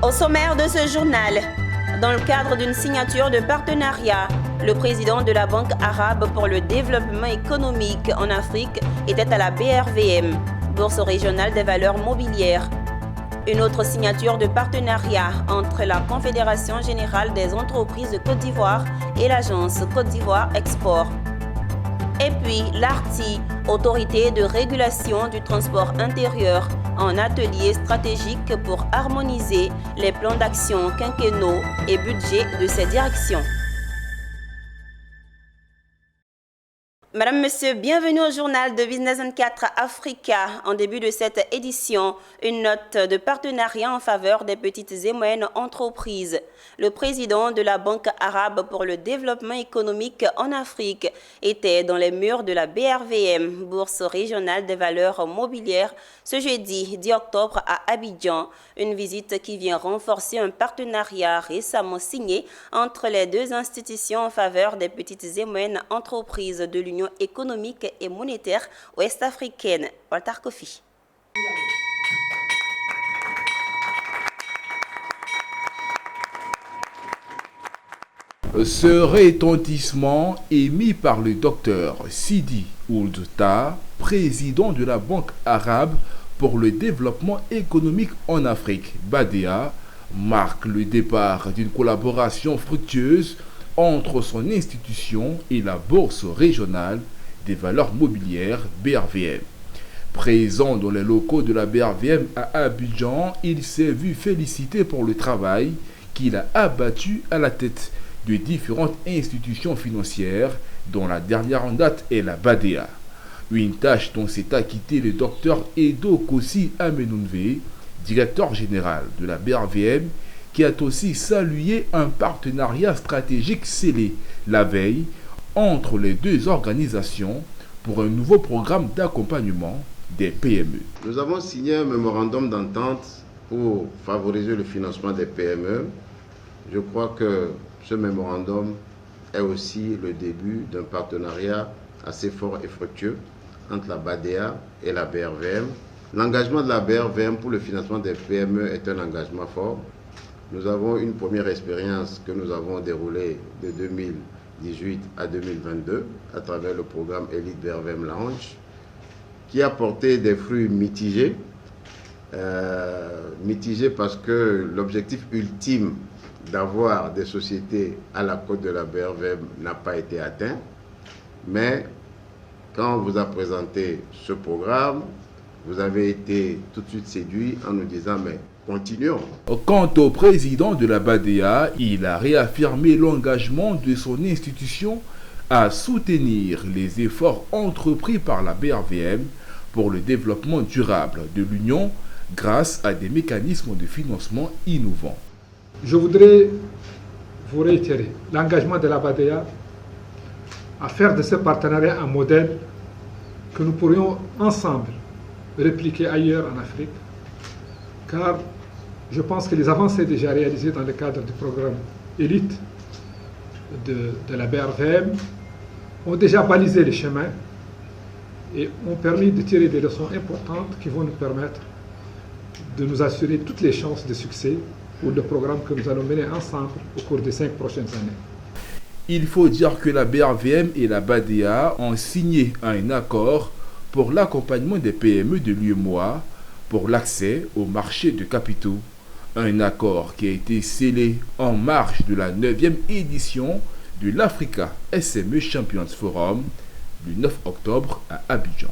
Au sommaire de ce journal, dans le cadre d'une signature de partenariat, le président de la Banque arabe pour le développement économique en Afrique était à la BRVM, Bourse régionale des valeurs mobilières. Une autre signature de partenariat entre la Confédération générale des entreprises de Côte d'Ivoire et l'agence Côte d'Ivoire Export. Et puis l'ARTI, Autorité de régulation du transport intérieur, en atelier stratégique pour harmoniser les plans d'action quinquennaux et budget de ces directions. Madame, Monsieur, bienvenue au journal de Business 24 Africa. En début de cette édition, une note de partenariat en faveur des petites et moyennes entreprises. Le président de la Banque arabe pour le développement économique en Afrique était dans les murs de la BRVM, Bourse régionale des valeurs mobilières, ce jeudi 10 octobre à Abidjan. Une visite qui vient renforcer un partenariat récemment signé entre les deux institutions en faveur des petites et moyennes entreprises de l'Union économique et monétaire ouest-africaine. Walter Kofi. Ce retentissement émis par le docteur Sidi Ould Tah, président de la Banque arabe pour le développement économique en Afrique, BADEA, marque le départ d'une collaboration fructueuse entre son institution et la Bourse régionale des valeurs mobilières BRVM. Présent dans les locaux de la BRVM à Abidjan, il s'est vu félicité pour le travail qu'il a abattu à la tête de différentes institutions financières, dont la dernière en date est la BADEA. Une tâche dont s'est acquitté le docteur Edo Kossi Amenunve, directeur général de la BRVM, qui a aussi salué un partenariat stratégique scellé la veille entre les deux organisations pour un nouveau programme d'accompagnement des PME. Nous avons signé un mémorandum d'entente pour favoriser le financement des PME. Je crois que ce mémorandum est aussi le début d'un partenariat assez fort et fructueux entre la BADEA et la BRVM. L'engagement de la BRVM pour le financement des PME est un engagement fort. Nous avons une première expérience que nous avons déroulée de 2018 à 2022 à travers le programme Elite BRVM Launch qui a porté des fruits mitigés. Mitigés parce que l'objectif ultime d'avoir des sociétés à la côte de la BRVM n'a pas été atteint. Mais quand on vous a présenté ce programme, vous avez été tout de suite séduit en nous disant mais continuons. Quant au président de la BADEA, il a réaffirmé l'engagement de son institution à soutenir les efforts entrepris par la BRVM pour le développement durable de l'Union grâce à des mécanismes de financement innovants. Je voudrais vous réitérer l'engagement de la BADEA à faire de ce partenariat un modèle que nous pourrions ensemble répliquer ailleurs en Afrique, car je pense que les avancées déjà réalisées dans le cadre du programme Élite de la BRVM ont déjà balisé les chemins et ont permis de tirer des leçons importantes qui vont nous permettre de nous assurer toutes les chances de succès pour le programme que nous allons mener ensemble au cours des 5 prochaines années. Il faut dire que la BRVM et la BADEA ont signé un accord pour l'accompagnement des PME de l'UEMOA pour l'accès au marché de capitaux. Un accord qui a été scellé en marge de la 9e édition de l'Africa SME Champions Forum le 9 octobre à Abidjan.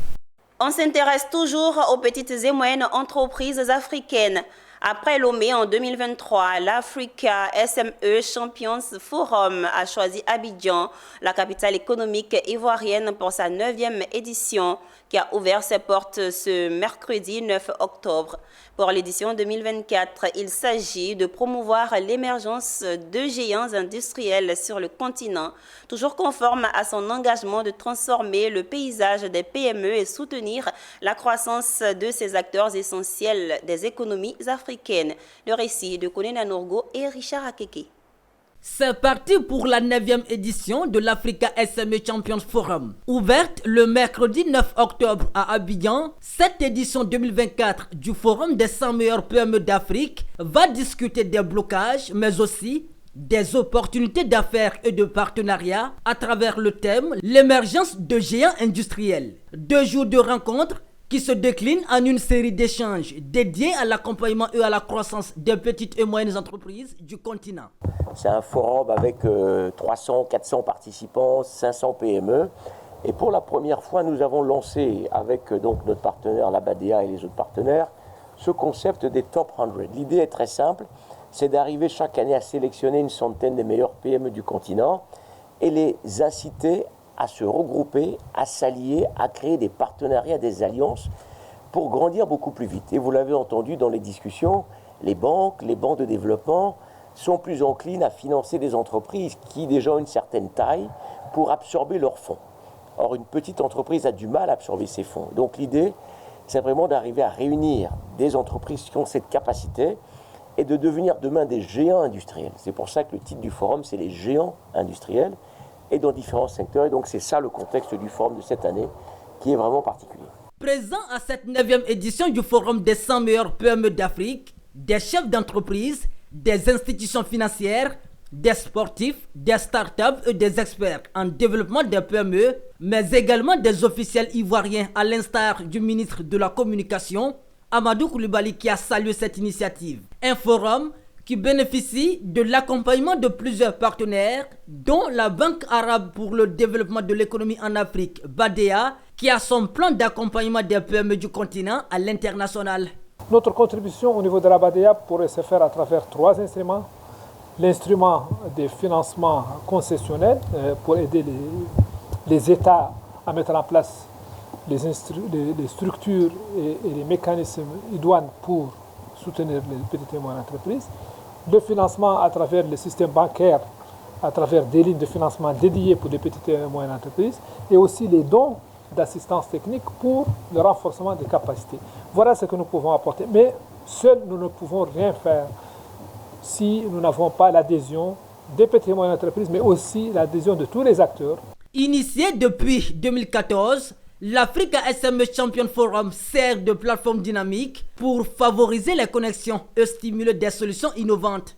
On s'intéresse toujours aux petites et moyennes entreprises africaines. Après Lomé en 2023, l'Africa SME Champions Forum a choisi Abidjan, la capitale économique ivoirienne, pour sa 9e édition qui a ouvert ses portes ce mercredi 9 octobre. Pour l'édition 2024, il s'agit de promouvoir l'émergence de géants industriels sur le continent, toujours conforme à son engagement de transformer le paysage des PME et soutenir la croissance de ces acteurs essentiels des économies africaines. Le récit de Konena Nourgo et Richard Akeke. C'est parti pour la 9e édition de l'Africa SME Champions Forum. Ouverte le mercredi 9 octobre à Abidjan, cette édition 2024 du Forum des 100 meilleures PME d'Afrique va discuter des blocages, mais aussi des opportunités d'affaires et de partenariat à travers le thème « L'émergence de géants industriels ». 2 jours de rencontres qui se décline en une série d'échanges dédiés à l'accompagnement et à la croissance des petites et moyennes entreprises du continent. C'est un forum avec 300, 400 participants, 500 PME. Et pour la première fois, nous avons lancé avec donc notre partenaire, la BADEA et les autres partenaires, ce concept des Top 100. L'idée est très simple, c'est d'arriver chaque année à sélectionner une centaine des meilleures PME du continent et les inciter à se regrouper, à s'allier, à créer des partenariats, des alliances pour grandir beaucoup plus vite. Et vous l'avez entendu dans les discussions, les banques de développement sont plus enclines à financer des entreprises qui déjà ont une certaine taille pour absorber leurs fonds. Or, une petite entreprise a du mal à absorber ses fonds. Donc l'idée, c'est vraiment d'arriver à réunir des entreprises qui ont cette capacité et de devenir demain des géants industriels. C'est pour ça que le titre du forum, c'est les géants industriels, et dans différents secteurs. Et donc c'est ça le contexte du forum de cette année qui est vraiment particulier. Présent à cette 9e édition du Forum des 100 meilleures PME d'Afrique, des chefs d'entreprise, des institutions financières, des sportifs, des startups et des experts en développement des PME, mais également des officiels ivoiriens à l'instar du ministre de la Communication, Amadou Koulibaly, qui a salué cette initiative. Un forum qui bénéficie de l'accompagnement de plusieurs partenaires, dont la Banque arabe pour le développement de l'économie en Afrique, BADEA, qui a son plan d'accompagnement des PME du continent à l'international. Notre contribution au niveau de la BADEA pourrait se faire à travers 3 instruments. L'instrument des financements concessionnels pour aider les États à mettre en place les structures et les mécanismes idoines pour soutenir les petites et moyennes entreprises. Le financement à travers le système bancaire, à travers des lignes de financement dédiées pour les petites et moyennes entreprises, et aussi les dons d'assistance technique pour le renforcement des capacités. Voilà ce que nous pouvons apporter. Mais seuls, nous ne pouvons rien faire si nous n'avons pas l'adhésion des petites et moyennes entreprises, mais aussi l'adhésion de tous les acteurs. Initié depuis 2014, l'Africa SME Champion Forum sert de plateforme dynamique pour favoriser les connexions et stimuler des solutions innovantes.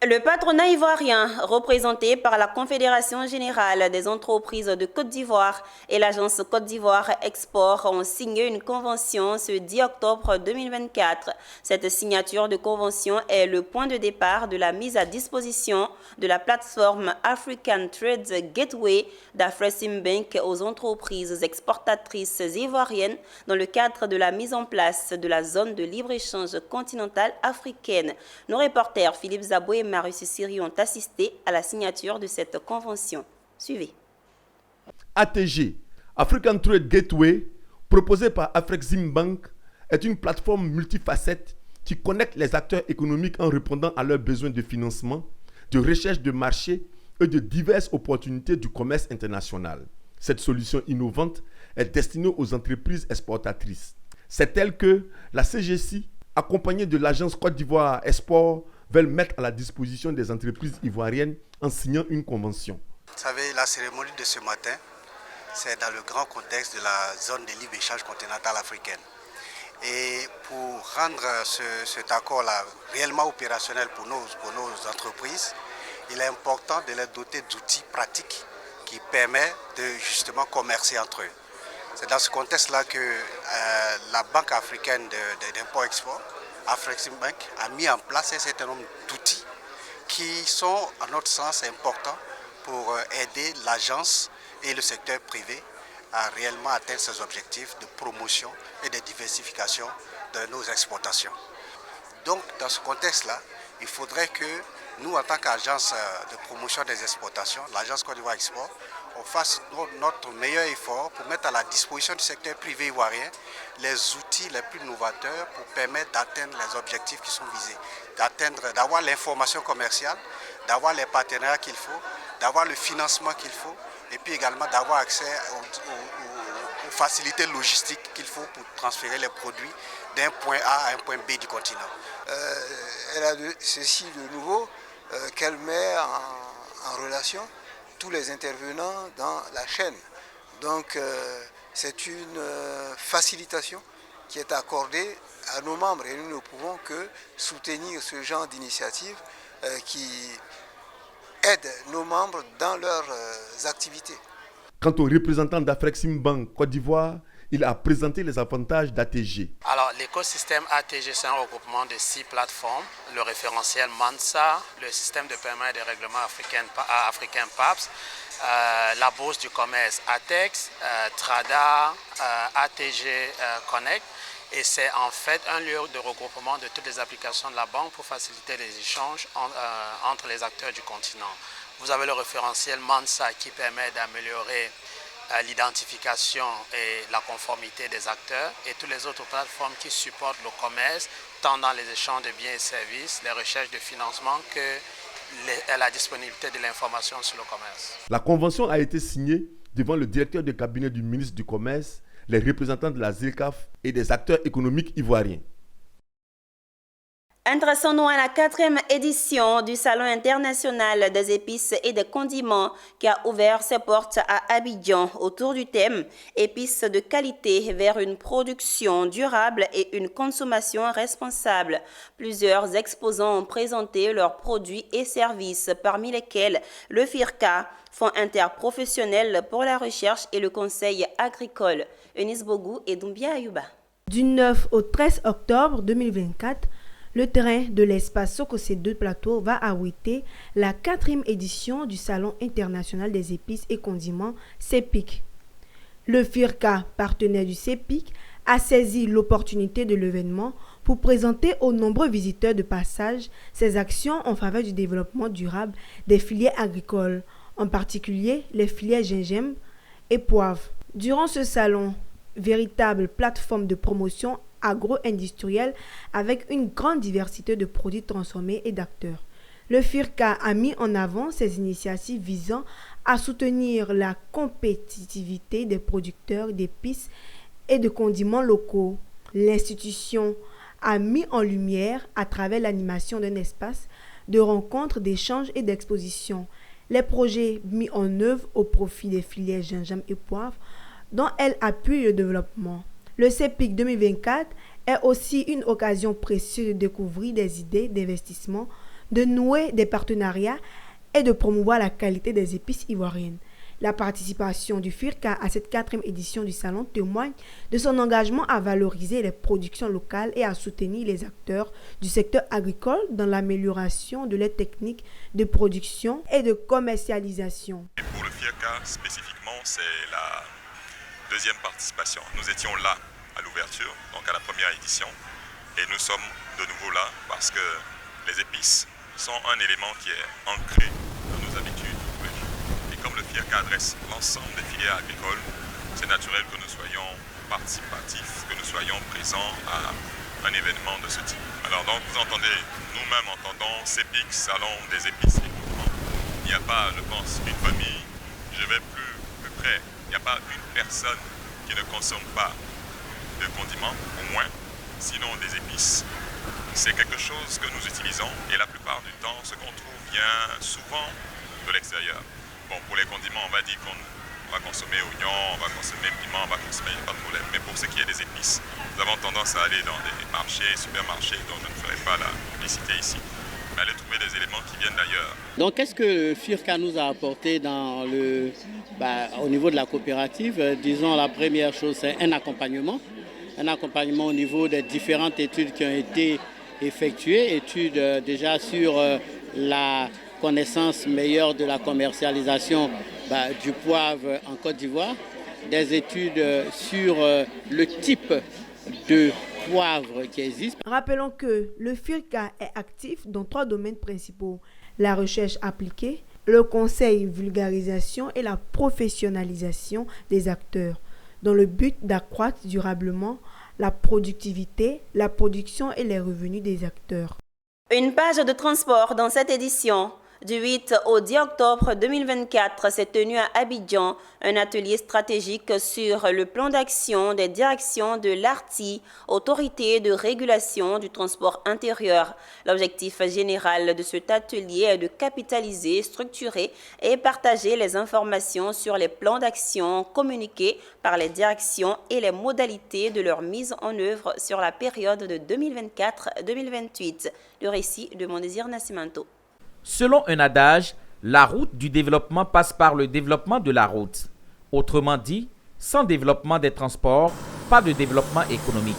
Le patronat ivoirien, représenté par la Confédération générale des entreprises de Côte d'Ivoire et l'agence Côte d'Ivoire Export, ont signé une convention ce 10 octobre 2024. Cette signature de convention est le point de départ de la mise à disposition de la plateforme African Trade Gateway d'Afreximbank aux entreprises exportatrices ivoiriennes dans le cadre de la mise en place de la zone de libre-échange continentale africaine. Nos reporters Philippe Zaboué et Marius Siri ont assisté à la signature de cette convention. Suivez. ATG, African Trade Gateway, proposé par Afreximbank, est une plateforme multifacette qui connecte les acteurs économiques en répondant à leurs besoins de financement, de recherche de marché et de diverses opportunités du commerce international. Cette solution innovante est destinée aux entreprises exportatrices. C'est elle que la CGC, accompagnée de l'agence Côte d'Ivoire Export, veulent mettre à la disposition des entreprises ivoiriennes en signant une convention. Vous savez, la cérémonie de ce matin, c'est dans le grand contexte de la zone de libre-échange continentale africaine. Et pour rendre cet accord-là réellement opérationnel pour nos entreprises, il est important de les doter d'outils pratiques qui permettent de justement commercer entre eux. C'est dans ce contexte-là que la Banque africaine d'import-export, Afreximbank, a mis en place un certain nombre d'outils qui sont, à notre sens, importants pour aider l'agence et le secteur privé à réellement atteindre ces objectifs de promotion et de diversification de nos exportations. Donc, dans ce contexte-là, il faudrait que nous, en tant qu'agence de promotion des exportations, l'agence Côte d'Ivoire Export, on fasse notre meilleur effort pour mettre à la disposition du secteur privé ivoirien les outils les plus novateurs pour permettre d'atteindre les objectifs qui sont visés, d'avoir l'information commerciale, d'avoir les partenariats qu'il faut, d'avoir le financement qu'il faut, et puis également d'avoir accès aux facilités logistiques qu'il faut pour transférer les produits d'un point A à un point B du continent. Elle a ceci de nouveau, qu'elle met en relation tous les intervenants dans la chaîne. Donc c'est une facilitation qui est accordée à nos membres et nous ne pouvons que soutenir ce genre d'initiative qui aide nos membres dans leurs activités. Quant au représentant d'Afreximbank Côte d'Ivoire, il a présenté les avantages d'ATG. Alors, l'écosystème ATG, c'est un regroupement de 6 plateformes. Le référentiel MANSA, le système de paiement et de règlement africain PAPS, la bourse du commerce ATEX, Trada, ATG Connect. Et c'est en fait un lieu de regroupement de toutes les applications de la banque pour faciliter les échanges entre les acteurs du continent. Vous avez le référentiel MANSA qui permet d'améliorer l'identification et la conformité des acteurs et toutes les autres plateformes qui supportent le commerce, tant dans les échanges de biens et services, les recherches de financement que la disponibilité de l'information sur le commerce. La convention a été signée devant le directeur de cabinet du ministre du Commerce, les représentants de la ZIRCAF et des acteurs économiques ivoiriens. Intéressons-nous à la 4e édition du Salon international des épices et des condiments qui a ouvert ses portes à Abidjan autour du thème « Épices de qualité vers une production durable et une consommation responsable ». Plusieurs exposants ont présenté leurs produits et services, parmi lesquels le FIRCA, Fonds interprofessionnel pour la recherche et le conseil agricole. Eunice Bogou et Doumbia Ayuba. Du 9 au 13 octobre 2024, le terrain de l'espace Sokosé 2 Plateau va abriter la 4e édition du Salon international des épices et condiments CEPIC. Le FIRCA, partenaire du CEPIC, a saisi l'opportunité de l'événement pour présenter aux nombreux visiteurs de passage ses actions en faveur du développement durable des filières agricoles, en particulier les filières gingembre et poivre. Durant ce salon, véritable plateforme de promotion agro-industrielle avec une grande diversité de produits transformés et d'acteurs. Le FIRCA a mis en avant ses initiatives visant à soutenir la compétitivité des producteurs d'épices et de condiments locaux. L'institution a mis en lumière, à travers l'animation d'un espace de rencontres, d'échanges et d'expositions, les projets mis en œuvre au profit des filières gingembre et poivre dont elle appuie le développement. Le CEPIC 2024 est aussi une occasion précieuse de découvrir des idées d'investissement, de nouer des partenariats et de promouvoir la qualité des épices ivoiriennes. La participation du FIRCA à cette 4e édition du salon témoigne de son engagement à valoriser les productions locales et à soutenir les acteurs du secteur agricole dans l'amélioration de leurs techniques de production et de commercialisation. Et pour le FIRCA spécifiquement, c'est la 2e participation. Nous étions là à l'ouverture, donc à la 1re édition, et nous sommes de nouveau là parce que les épices sont un élément qui est ancré dans nos habitudes. Et comme le FIRCA adresse l'ensemble des filières agricoles, c'est naturel que nous soyons participatifs, que nous soyons présents à un événement de ce type. Alors donc vous entendez, nous-mêmes entendons CEPIC, Salon des épices et condiments. Il n'y a pas, je pense, une famille, je vais plus près. Il n'y a pas une personne qui ne consomme pas de condiments, au moins, sinon des épices. C'est quelque chose que nous utilisons et la plupart du temps, ce qu'on trouve vient souvent de l'extérieur. Bon, pour les condiments, on va dire qu'on va consommer oignons, on va consommer piment, on va consommer, pas de problème. Mais pour ce qui est des épices, nous avons tendance à aller dans des marchés, supermarchés, dont je ne ferai pas la publicité ici, mais aller trouver des éléments qui viennent d'ailleurs. Donc, qu'est-ce que le FIRCA nous a apporté au niveau de la coopérative? Disons, la première chose, c'est un accompagnement au niveau des différentes études qui ont été effectuées, études déjà sur la connaissance meilleure de la commercialisation du poivre en Côte d'Ivoire, des études sur le type de poivre qui existe. Rappelons que le FIRCA est actif dans 3 domaines principaux: la recherche appliquée, le conseil, vulgarisation et la professionnalisation des acteurs, dans le but d'accroître durablement la productivité, la production et les revenus des acteurs. Une page de transport dans cette édition. Du 8 au 10 octobre 2024 s'est tenu à Abidjan un atelier stratégique sur le plan d'action des directions de l'ARTI, Autorité de régulation du transport intérieur. L'objectif général de cet atelier est de capitaliser, structurer et partager les informations sur les plans d'action communiqués par les directions et les modalités de leur mise en œuvre sur la période de 2024-2028. Le récit de Mondésir Nascimento. Selon un adage, la route du développement passe par le développement de la route. Autrement dit, sans développement des transports, pas de développement économique.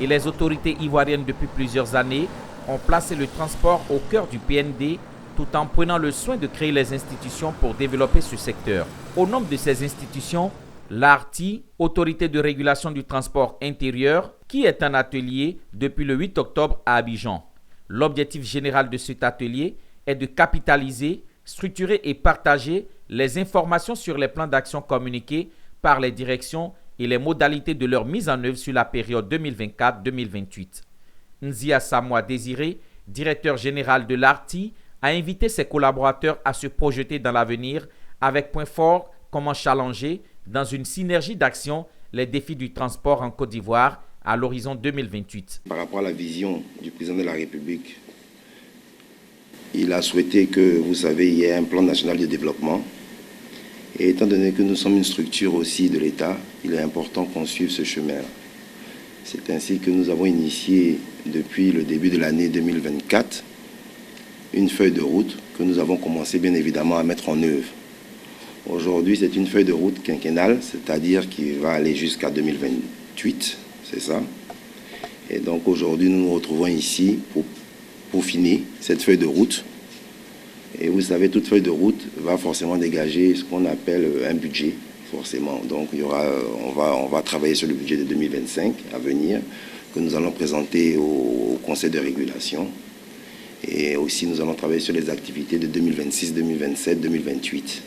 Et les autorités ivoiriennes depuis plusieurs années ont placé le transport au cœur du PND tout en prenant le soin de créer les institutions pour développer ce secteur. Au nombre de ces institutions, l'ARTI, Autorité de régulation du transport intérieur, qui est un atelier depuis le 8 octobre à Abidjan. L'objectif général de cet atelier est de capitaliser, structurer et partager les informations sur les plans d'action communiqués par les directions et les modalités de leur mise en œuvre sur la période 2024-2028. Nzia Samoa Désiré, directeur général de l'ARTI, a invité ses collaborateurs à se projeter dans l'avenir avec point fort comment challenger dans une synergie d'action les défis du transport en Côte d'Ivoire à l'horizon 2028. Par rapport à la vision du président de la République, il a souhaité que, vous savez, il y ait un plan national de développement. Et étant donné que nous sommes une structure aussi de l'État, il est important qu'on suive ce chemin-là. C'est ainsi que nous avons initié, depuis le début de l'année 2024, une feuille de route que nous avons commencé bien évidemment à mettre en œuvre. Aujourd'hui, c'est une feuille de route quinquennale, c'est-à-dire qui va aller jusqu'à 2028, c'est ça. Et donc aujourd'hui, nous nous retrouvons ici pour peaufiner cette feuille de route. Et vous savez, toute feuille de route va forcément dégager ce qu'on appelle un budget, forcément. Donc il y aura, on va travailler sur le budget de 2025 à venir, que nous allons présenter au Conseil de régulation. Et aussi, nous allons travailler sur les activités de 2026, 2027, 2028.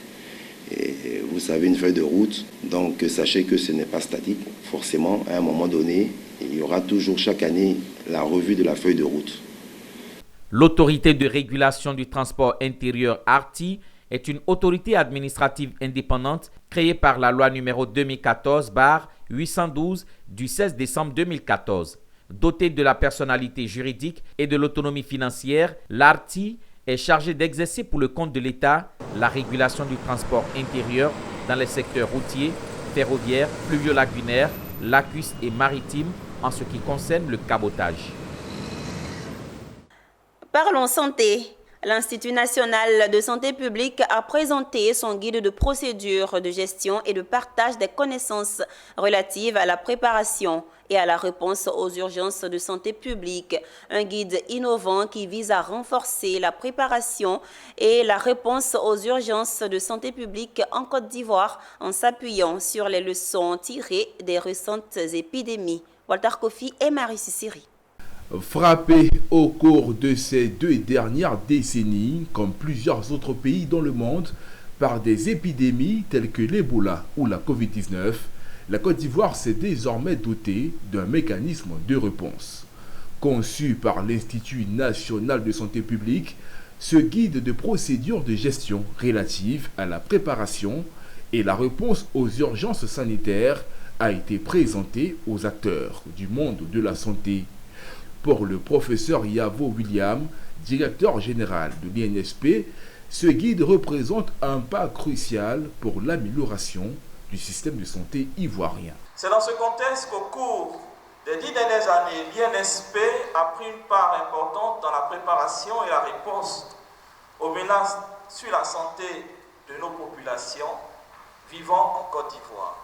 Et vous savez, une feuille de route, donc sachez que ce n'est pas statique. Forcément, à un moment donné, il y aura toujours chaque année la revue de la feuille de route. L'autorité de régulation du transport intérieur ARTI est une autorité administrative indépendante créée par la loi numéro 2014/812 du 16 décembre 2014. Dotée de la personnalité juridique et de l'autonomie financière, l'ARTI est chargée d'exercer pour le compte de l'État la régulation du transport intérieur dans les secteurs routiers, ferroviaires, pluvio-lagunaires, lacustres et maritimes en ce qui concerne le cabotage. Parlons santé. L'Institut national de santé publique a présenté son guide de procédure de gestion et de partage des connaissances relatives à la préparation et à la réponse aux urgences de santé publique. Un guide innovant qui vise à renforcer la préparation et la réponse aux urgences de santé publique en Côte d'Ivoire en s'appuyant sur les leçons tirées des récentes épidémies. Walter Kofi et Marie Sissiri. Frappé au cours de ces 2 dernières décennies, comme plusieurs autres pays dans le monde, par des épidémies telles que l'Ebola ou la Covid-19, la Côte d'Ivoire s'est désormais dotée d'un mécanisme de réponse. Conçu par l'Institut national de santé publique, ce guide de procédure de gestion relative à la préparation et la réponse aux urgences sanitaires a été présenté aux acteurs du monde de la santé. Pour le professeur Yavo William, directeur général de l'INSP, ce guide représente un pas crucial pour l'amélioration du système de santé ivoirien. C'est dans ce contexte qu'au cours des 10 dernières années, l'INSP a pris une part importante dans la préparation et la réponse aux menaces sur la santé de nos populations vivant en Côte d'Ivoire.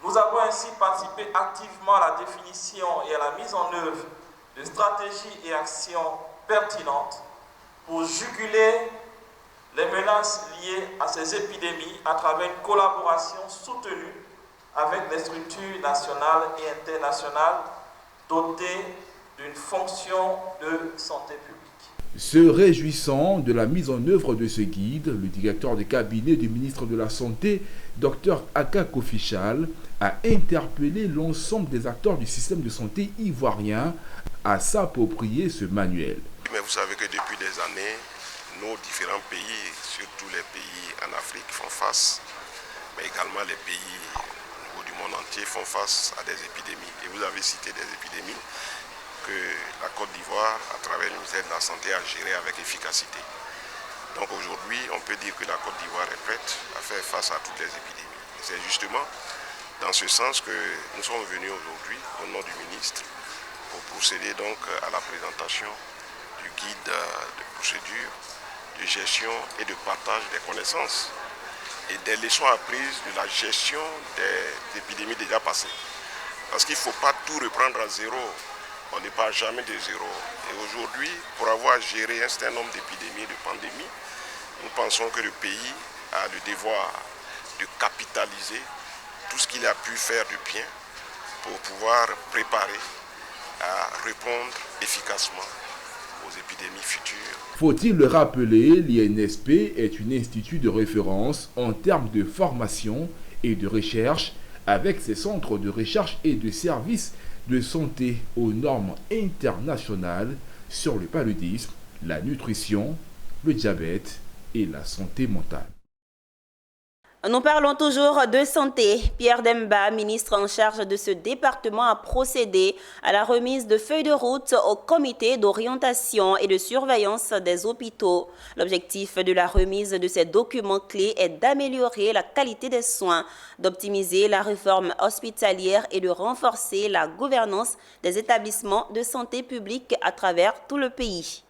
Nous avons ainsi participé activement à la définition et à la mise en œuvre de stratégies et actions pertinentes pour juguler les menaces liées à ces épidémies à travers une collaboration soutenue avec les structures nationales et internationales dotées d'une fonction de santé publique. Se réjouissant de la mise en œuvre de ce guide, le directeur de cabinet du ministre de la Santé, Dr Aka Kofichal, a interpellé l'ensemble des acteurs du système de santé ivoirien à s'approprier ce manuel. Mais vous savez que depuis des années, nos différents pays, surtout les pays en Afrique, font face, mais également les pays au niveau du monde entier font face à des épidémies. Et vous avez cité des épidémies que la Côte d'Ivoire, à travers le ministère de la Santé, a géré avec efficacité. Donc aujourd'hui, on peut dire que la Côte d'Ivoire est prête à faire face à toutes les épidémies. C'est justement dans ce sens que nous sommes venus aujourd'hui, au nom du ministre, pour procéder donc à la présentation du guide de procédure, de gestion et de partage des connaissances et des leçons apprises de la gestion des épidémies déjà passées. Parce qu'il ne faut pas tout reprendre à zéro. On ne part jamais de zéro. Et aujourd'hui, pour avoir géré un certain nombre d'épidémies, de pandémies, nous pensons que le pays a le devoir de capitaliser tout ce qu'il a pu faire de bien pour pouvoir préparer à répondre efficacement aux épidémies futures. Faut-il le rappeler, l'INSP est un institut de référence en termes de formation et de recherche avec ses centres de recherche et de services de santé aux normes internationales sur le paludisme, la nutrition, le diabète et la santé mentale. Nous parlons toujours de santé. Pierre Demba, ministre en charge de ce département, a procédé à la remise de feuilles de route au comité d'orientation et de surveillance des hôpitaux. L'objectif de la remise de ces documents clés est d'améliorer la qualité des soins, d'optimiser la réforme hospitalière et de renforcer la gouvernance des établissements de santé publique à travers tout le pays.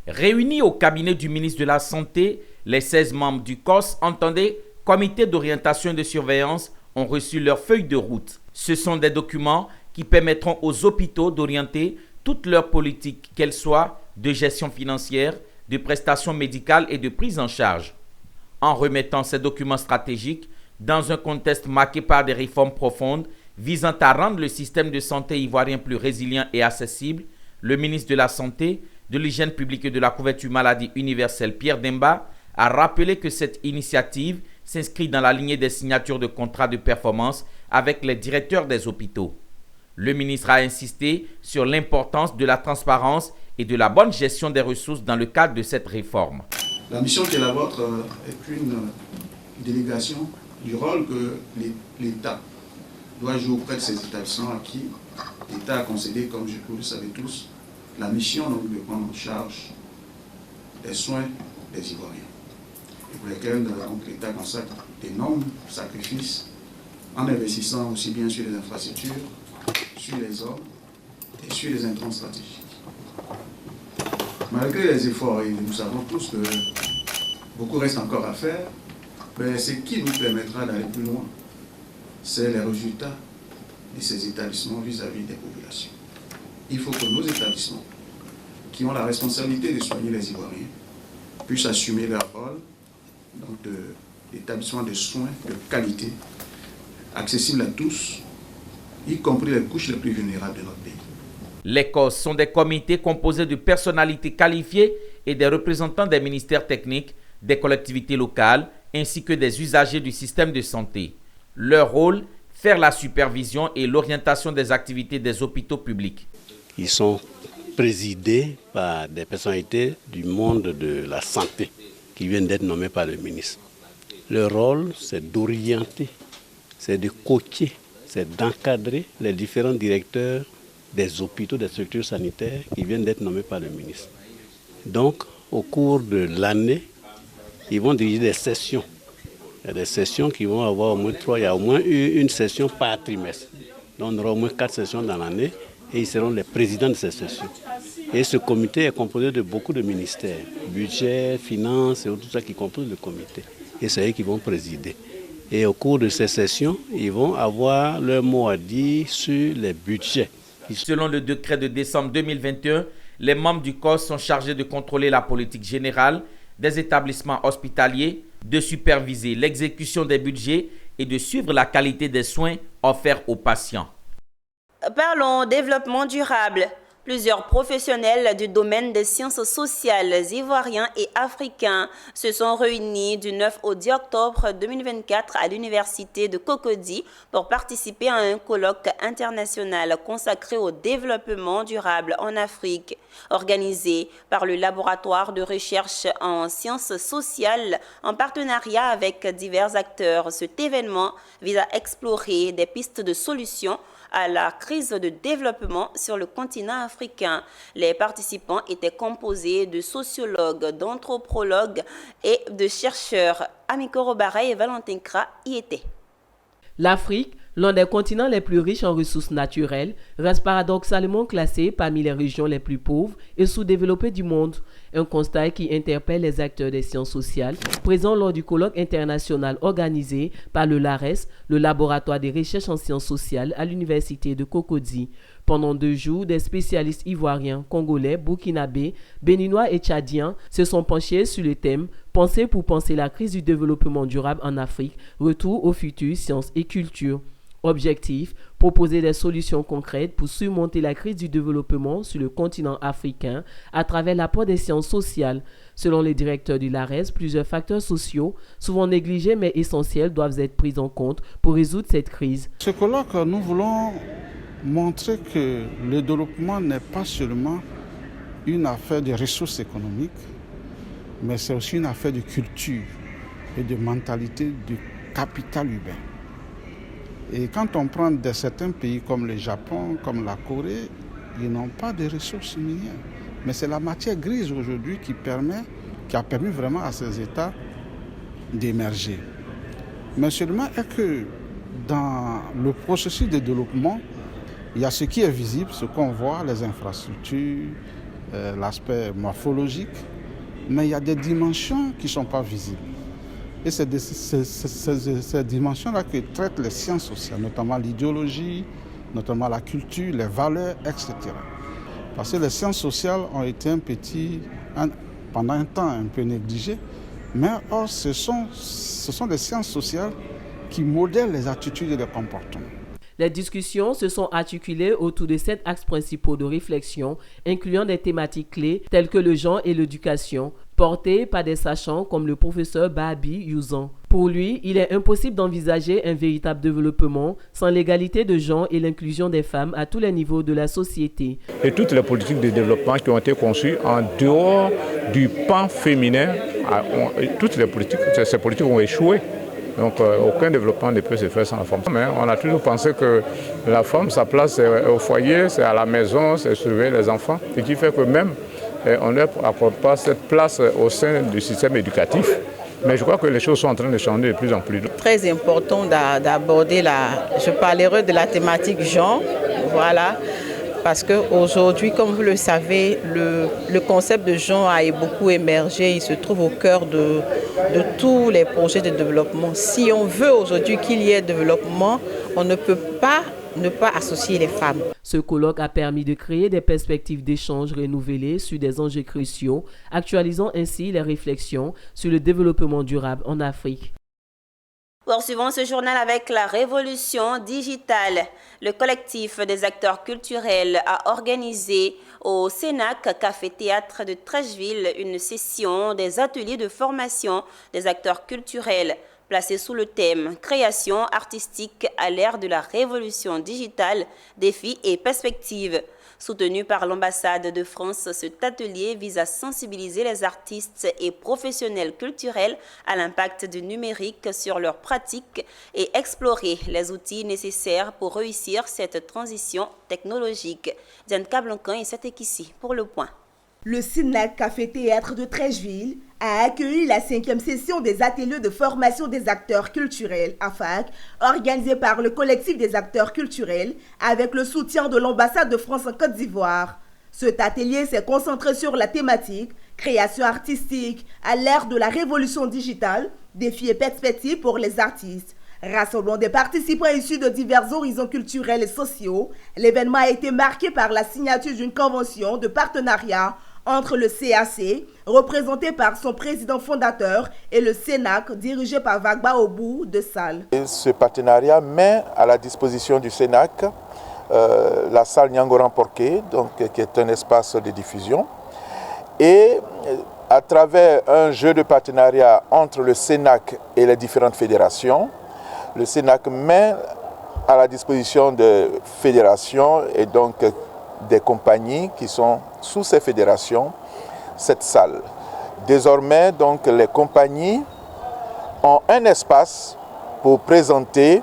Réunis au cabinet du ministre de la Santé, les 16 membres du COS entendaient Comité d'orientation et de surveillance ont reçu leurs feuilles de route. Ce sont des documents qui permettront aux hôpitaux d'orienter toute leur politique, qu'elle soit de gestion financière, de prestations médicales et de prise en charge. En remettant ces documents stratégiques dans un contexte marqué par des réformes profondes visant à rendre le système de santé ivoirien plus résilient et accessible, le ministre de la Santé, de l'Hygiène publique et de la couverture maladie universelle, Pierre Demba, a rappelé que cette initiative s'inscrit dans la lignée des signatures de contrats de performance avec les directeurs des hôpitaux. Le ministre a insisté sur l'importance de la transparence et de la bonne gestion des ressources dans le cadre de cette réforme. La mission qui est la vôtre est une délégation du rôle que l'État doit jouer auprès de ces établissements à qui l'État a concédé, comme vous le savez tous, la mission donc, de prendre en charge des soins des Ivoiriens, pour lesquels l'État consacre d'énormes sacrifices en investissant aussi bien sur les infrastructures, sur les hommes et sur les intrants stratégiques. Malgré les efforts, et nous savons tous que beaucoup reste encore à faire, mais ce qui nous permettra d'aller plus loin, c'est les résultats de ces établissements vis-à-vis des populations. Il faut que nos établissements, qui ont la responsabilité de soigner les Ivoiriens, puissent assumer leur rôle d'établissement de soins de qualité, accessibles à tous, y compris les couches les plus vulnérables de notre pays. Les COS sont des comités composés de personnalités qualifiées et des représentants des ministères techniques, des collectivités locales, ainsi que des usagers du système de santé. Leur rôle, faire la supervision et l'orientation des activités des hôpitaux publics. Ils sont présidés par des personnalités du monde de la santé qui viennent d'être nommés par le ministre. Leur rôle, c'est d'orienter, c'est de coacher, c'est d'encadrer les différents directeurs des hôpitaux, des structures sanitaires qui viennent d'être nommés par le ministre. Donc, au cours de l'année, ils vont diriger des sessions. Il y a des sessions qui vont avoir au moins 3, il y a au moins une session par trimestre. Donc, on aura au moins 4 sessions dans l'année et ils seront les présidents de ces sessions. Et ce comité est composé de beaucoup de ministères, budget, finances et tout ça qui composent le comité. Et c'est eux qui vont présider. Et au cours de ces sessions, ils vont avoir leur mot à dire sur les budgets. Selon le décret de décembre 2021, les membres du COS sont chargés de contrôler la politique générale des établissements hospitaliers, de superviser l'exécution des budgets et de suivre la qualité des soins offerts aux patients. Parlons développement durable. Plusieurs professionnels du domaine des sciences sociales ivoiriens et africains se sont réunis du 9 au 10 octobre 2024 à l'université de Cocody pour participer à un colloque international consacré au développement durable en Afrique. Organisé par le laboratoire de recherche en sciences sociales en partenariat avec divers acteurs, cet événement vise à explorer des pistes de solutions à la crise de développement sur le continent africain. Les participants étaient composés de sociologues, d'anthropologues et de chercheurs. Amiko Robara et Valentin Kra y étaient. L'Afrique, l'un des continents les plus riches en ressources naturelles, reste paradoxalement classé parmi les régions les plus pauvres et sous-développées du monde. Un constat qui interpelle les acteurs des sciences sociales présents lors du colloque international organisé par le LARES, le laboratoire des recherches en sciences sociales à l'université de Cocody. Pendant 2 jours, des spécialistes ivoiriens, congolais, burkinabés, béninois et tchadiens se sont penchés sur le thème « Penser pour penser la crise du développement durable en Afrique, retour au futur, sciences et culture ». Objectif, proposer des solutions concrètes pour surmonter la crise du développement sur le continent africain à travers l'apport des sciences sociales. Selon les directeurs du LARES, plusieurs facteurs sociaux, souvent négligés mais essentiels, doivent être pris en compte pour résoudre cette crise. Ce colloque, nous voulons montrer que le développement n'est pas seulement une affaire de ressources économiques, mais c'est aussi une affaire de culture et de mentalité du capital humain. Et quand on prend certains pays comme le Japon, comme la Corée, ils n'ont pas de ressources minières. Mais c'est la matière grise aujourd'hui qui a permis vraiment à ces États d'émerger. Mais seulement est que dans le processus de développement, il y a ce qui est visible, ce qu'on voit, les infrastructures, l'aspect morphologique, mais il y a des dimensions qui ne sont pas visibles. Et c'est ces dimensions-là que traitent les sciences sociales, notamment l'idéologie, notamment la culture, les valeurs, etc. Parce que les sciences sociales ont été pendant un temps un peu négligées, mais or ce sont les sciences sociales qui modèlent les attitudes et les comportements. Les discussions se sont articulées autour de 7 axes principaux de réflexion, incluant des thématiques clés telles que le genre et l'éducation, portées par des sachants comme le professeur Babi Youzan. Pour lui, il est impossible d'envisager un véritable développement sans l'égalité de genre et l'inclusion des femmes à tous les niveaux de la société. Et toutes les politiques de développement qui ont été conçues en dehors du pan féminin, toutes les politiques, ces politiques ont échoué. Donc aucun développement ne peut se faire sans la femme. Mais on a toujours pensé que la femme, sa place c'est au foyer, c'est à la maison, c'est surveiller les enfants. Ce qui fait que même on ne accorde pas cette place au sein du système éducatif. Mais je crois que les choses sont en train de changer de plus en plus. Très important d'aborder je parlerai de la thématique genre, voilà. Parce qu'aujourd'hui, comme vous le savez, le concept de genre a beaucoup émergé. Il se trouve au cœur de tous les projets de développement. Si on veut aujourd'hui qu'il y ait développement, on ne peut pas ne pas associer les femmes. Ce colloque a permis de créer des perspectives d'échange renouvelées sur des enjeux cruciaux, actualisant ainsi les réflexions sur le développement durable en Afrique. Poursuivons ce journal avec la révolution digitale. Le collectif des acteurs culturels a organisé au CENAC Café Théâtre de Trècheville une session des ateliers de formation des acteurs culturels placée sous le thème « Création artistique à l'ère de la révolution digitale, défis et perspectives ». Soutenu par l'ambassade de France, cet atelier vise à sensibiliser les artistes et professionnels culturels à l'impact du numérique sur leurs pratiques et explorer les outils nécessaires pour réussir cette transition technologique. Diane Cablancan et c'est ici pour le point. Le CENAC Café Théâtre de Trècheville a accueilli la 5e session des ateliers de formation des acteurs culturels, AFAC, organisée par le collectif des acteurs culturels avec le soutien de l'ambassade de France en Côte d'Ivoire. Cet atelier s'est concentré sur la thématique « Création artistique à l'ère de la révolution digitale, défis et perspectives pour les artistes ». Rassemblant des participants issus de divers horizons culturels et sociaux, l'événement a été marqué par la signature d'une convention de partenariat entre le CAC, représenté par son président fondateur, et le CENAC, dirigé par Vagba Obou de Sal. Ce partenariat met à la disposition du CENAC la salle Nyangoran Porqué, donc, qui est un espace de diffusion. Et à travers un jeu de partenariat entre le CENAC et les différentes fédérations, le CENAC met à la disposition des fédérations et donc des compagnies qui sont sous ces fédérations cette salle. Désormais, donc, les compagnies ont un espace pour présenter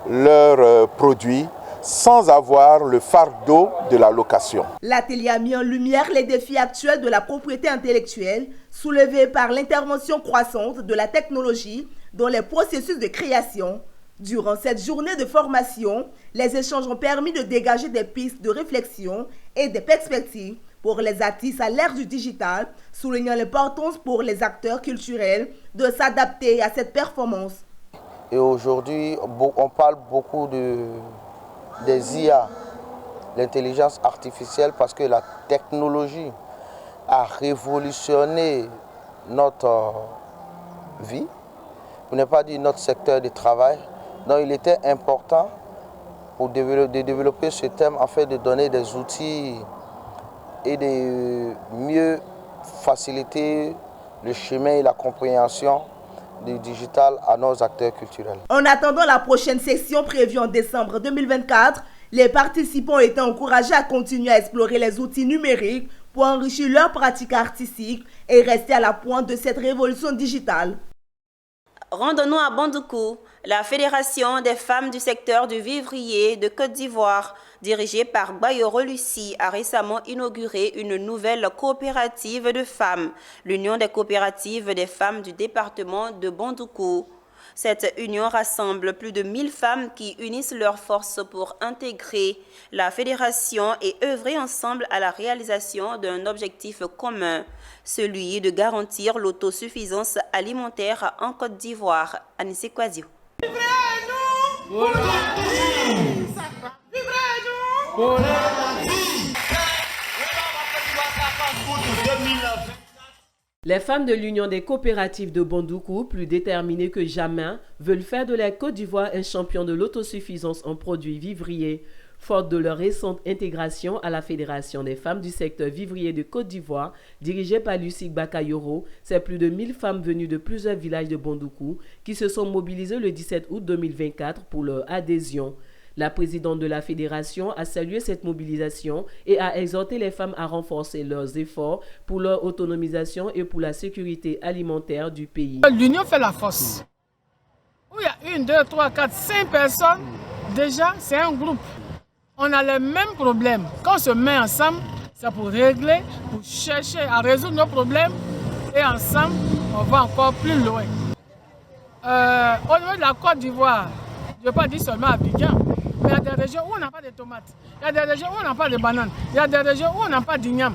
leurs produits sans avoir le fardeau de la location. L'atelier a mis en lumière les défis actuels de la propriété intellectuelle, soulevés par l'intervention croissante de la technologie dans les processus de création. Durant cette journée de formation, les échanges ont permis de dégager des pistes de réflexion et des perspectives pour les artistes à l'ère du digital, soulignant l'importance pour les acteurs culturels de s'adapter à cette performance. Et aujourd'hui, on parle beaucoup des IA, l'intelligence artificielle, parce que la technologie a révolutionné notre vie, pour ne pas dire notre secteur de travail. Donc il était important de développer ce thème afin de donner des outils et de mieux faciliter le chemin et la compréhension du digital à nos acteurs culturels. En attendant la prochaine session prévue en décembre 2024, les participants ont été encouragés à continuer à explorer les outils numériques pour enrichir leurs pratiques artistiques et rester à la pointe de cette révolution digitale. Rendons-nous à Bandoukou. La Fédération des femmes du secteur du vivrier de Côte d'Ivoire, dirigée par Bayoro Lucie, a récemment inauguré une nouvelle coopérative de femmes, l'Union des coopératives des femmes du département de Bandoukou. Cette union rassemble plus de 1000 femmes qui unissent leurs forces pour intégrer la fédération et œuvrer ensemble à la réalisation d'un objectif commun, celui de garantir l'autosuffisance alimentaire en Côte d'Ivoire. Anissé Kwazio. Les femmes de l'Union des coopératives de Bandoukou, plus déterminées que jamais, veulent faire de la Côte d'Ivoire un champion de l'autosuffisance en produits vivriers. Forte de leur récente intégration à la Fédération des femmes du secteur vivrier de Côte d'Ivoire, dirigée par Lucie Bakayoro, c'est plus de 1000 femmes venues de plusieurs villages de Bandoukou qui se sont mobilisées le 17 août 2024 pour leur adhésion. La présidente de la fédération a salué cette mobilisation et a exhorté les femmes à renforcer leurs efforts pour leur autonomisation et pour la sécurité alimentaire du pays. L'union fait la force. Où il y a 1, 2, 3, 4, 5 personnes, déjà c'est un groupe. On a les mêmes problèmes. Quand on se met ensemble, c'est pour régler, pour chercher à résoudre nos problèmes et ensemble, on va encore plus loin. Au niveau de la Côte d'Ivoire, je ne vais pas dire seulement Abidjan, mais il y a des régions où on n'a pas de tomates, il y a des régions où on n'a pas de bananes, il y a des régions où on n'a pas d'igname.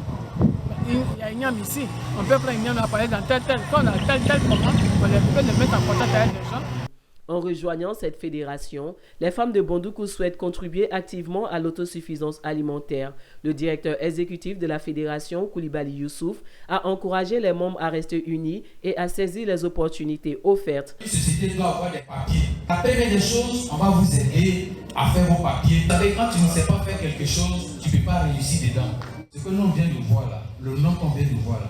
Il y a igname ici, on peut prendre igname, on va parler dans tel, quand on a tel comment, on peut le mettre en contact avec les gens. En rejoignant cette fédération, les femmes de Bandoukou souhaitent contribuer activement à l'autosuffisance alimentaire. Le directeur exécutif de la fédération, Koulibaly Youssouf, a encouragé les membres à rester unis et à saisir les opportunités offertes. Une société doit avoir des papiers. La première des choses, on va vous aider à faire vos papiers. Vous savez, quand tu ne sais pas faire quelque chose, tu ne peux pas réussir dedans. Ce que nous vient de voir là, le nom qu'on vient de voir là,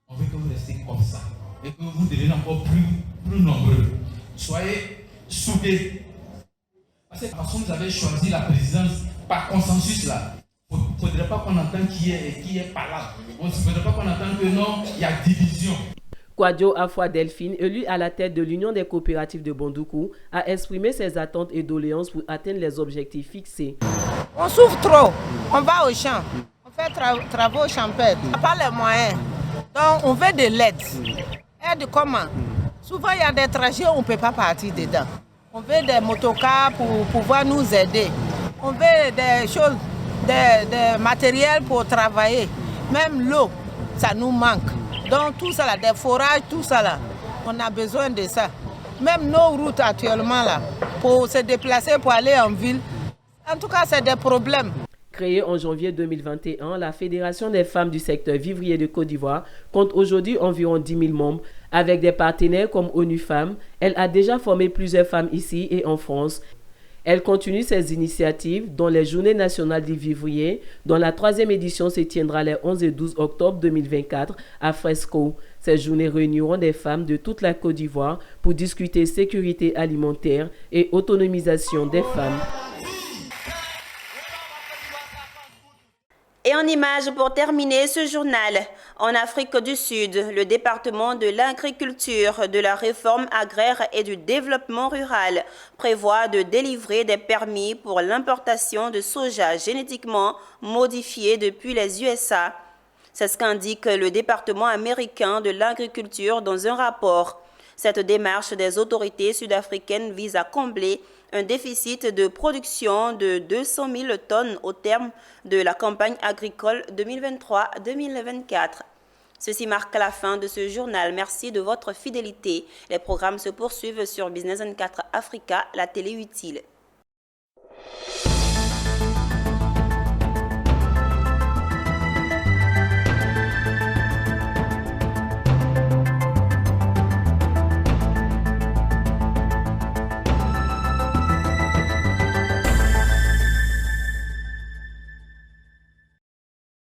on veut que vous restiez comme ça et que vous devenez encore plus nombreux. Soyez soudés. Parce que vous avez choisi la présidence par consensus là. Il ne faudrait pas qu'on entende qui est pas là. Il ne faudrait pas qu'on entende que non, il y a division. Kwadjo Afwa Delphine, élu à la tête de l'Union des coopératives de Bandoukou, a exprimé ses attentes et doléances pour atteindre les objectifs fixés. On souffre trop, on va au champ, on fait travaux champêtres, on n'a pas les moyens, donc on veut de l'aide. Aide comment? Souvent, il y a des trajets où on ne peut pas partir dedans. On veut des motocars pour pouvoir nous aider. On veut des choses, des matériels pour travailler. Même l'eau, ça nous manque. Donc tout ça, là, des forages, tout ça, là, on a besoin de ça. Même nos routes actuellement, là, pour se déplacer, pour aller en ville, en tout cas, c'est des problèmes. Créée en janvier 2021, la Fédération des femmes du secteur vivrier de Côte d'Ivoire compte aujourd'hui environ 10 000 membres. Avec des partenaires comme ONU Femmes, elle a déjà formé plusieurs femmes ici et en France. Elle continue ses initiatives, dont les Journées nationales du vivrier, dont la 3e édition se tiendra les 11 et 12 octobre 2024 à Fresco. Ces journées réuniront des femmes de toute la Côte d'Ivoire pour discuter sécurité alimentaire et autonomisation des femmes. Et en images pour terminer ce journal, en Afrique du Sud, le département de l'agriculture, de la réforme agraire et du développement rural prévoit de délivrer des permis pour l'importation de soja génétiquement modifié depuis les USA. C'est ce qu'indique le département américain de l'agriculture dans un rapport. Cette démarche des autorités sud-africaines vise à combler un déficit de production de 200 000 tonnes au terme de la campagne agricole 2023-2024. Ceci marque la fin de ce journal. Merci de votre fidélité. Les programmes se poursuivent sur Business 24 Africa, la télé utile.